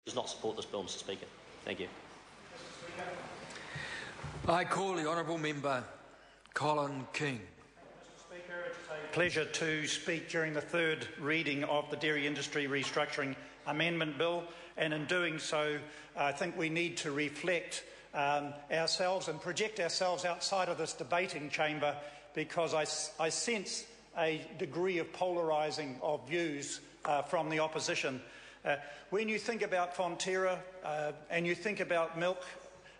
does not support this bill, Mr Speaker. Thank you. I call the honourable member Colin King. Mr Speaker, it's a pleasure to speak during the third reading of the Dairy Industry Restructuring Amendment Bill, and in doing so I think we need to reflect ourselves and project ourselves outside of this debating chamber, because I sense a degree of polarising of views from the opposition. When you think about Fonterra and you think about milk,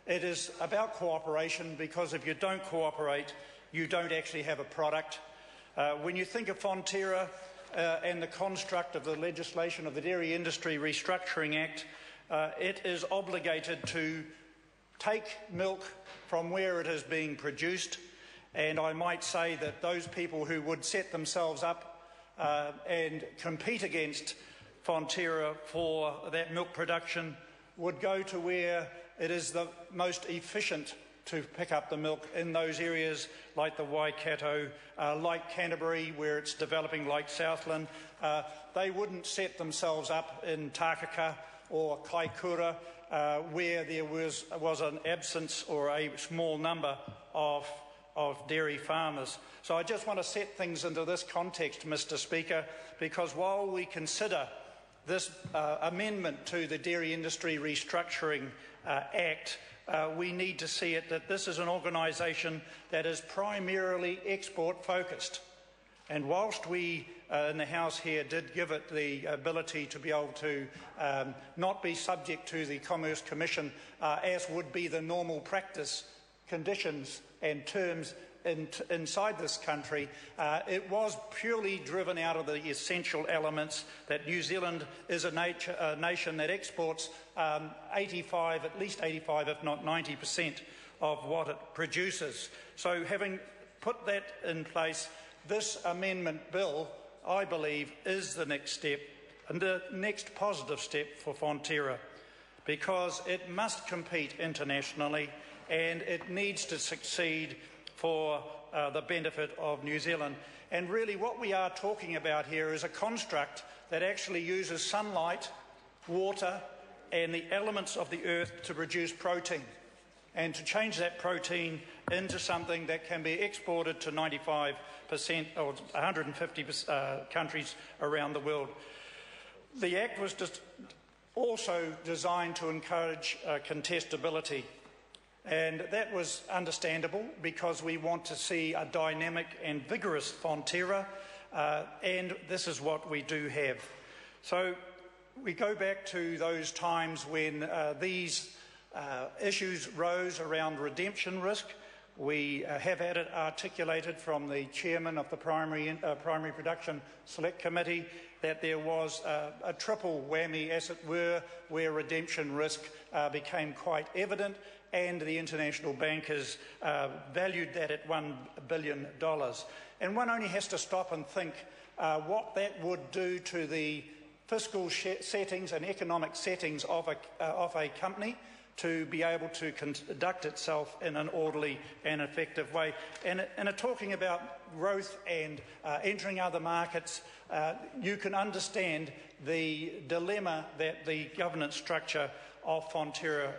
it is about cooperation, because if you don't cooperate, you don't actually have a product. When you think of Fonterra and the construct of the legislation of the Dairy Industry Restructuring Act, it is obligated to take milk from where it is being produced, and I might say that those people who would set themselves up and compete against Fonterra for that milk production would go to where it is the most efficient to pick up the milk, in those areas like the Waikato, like Canterbury where it's developing, like Southland. They wouldn't set themselves up in Takaka or Kaikoura where there was an absence or a small number of dairy farmers. So I just want to set things into this context, Mr Speaker, because while we consider this amendment to the Dairy Industry Restructuring Act, we need to see it that this is an organisation that is primarily export focused. And whilst we in the House here did give it the ability to be able to not be subject to the Commerce Commission, as would be the normal practice, conditions and terms inside this country, it was purely driven out of the essential elements that New Zealand is a nation that exports at least 85, if not 90% of what it produces. So having put that in place, this amendment bill, I believe, is the next step, and the next positive step for Fonterra, because it must compete internationally and it needs to succeed for the benefit of New Zealand. And really what we are talking about here is a construct that actually uses sunlight, water and the elements of the earth to produce protein, and to change that protein into something that can be exported to 95% or 150 countries around the world. The Act was also designed to encourage contestability. And that was understandable, because we want to see a dynamic and vigorous Fonterra, and this is what we do have. So we go back to those times when these issues rose around redemption risk. We have had it articulated from the chairman of the Primary Production Select Committee that there was a triple whammy, as it were, where redemption risk became quite evident, and the international bankers valued that at $1 billion. And one only has to stop and think what that would do to the fiscal settings and economic settings of a company to be able to conduct itself in an orderly and effective way. And talking about growth and entering other markets, you can understand the dilemma that the governance structure of Fonterra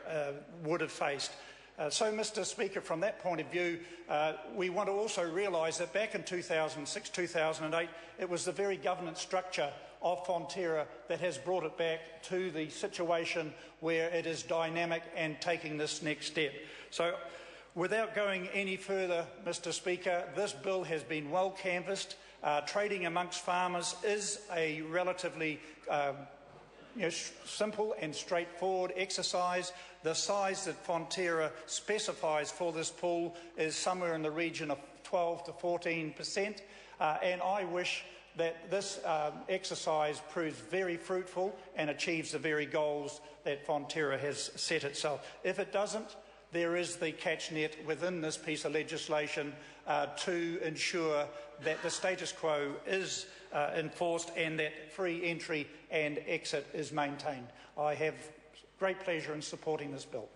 would have faced. So, Mr Speaker, from that point of view, we want to also realise that back in 2006, 2008, it was the very governance structure of Fonterra that has brought it back to the situation where it is dynamic and taking this next step. So, without going any further, Mr Speaker, this bill has been well canvassed. Trading amongst farmers is a relatively simple and straightforward exercise. The size that Fonterra specifies for this pool is somewhere in the region of 12 to 14%, and I wish that this exercise proves very fruitful and achieves the very goals that Fonterra has set itself. If it doesn't, there is the catch net within this piece of legislation to ensure that the status quo is enforced and that free entry and exit is maintained. I have great pleasure in supporting this bill.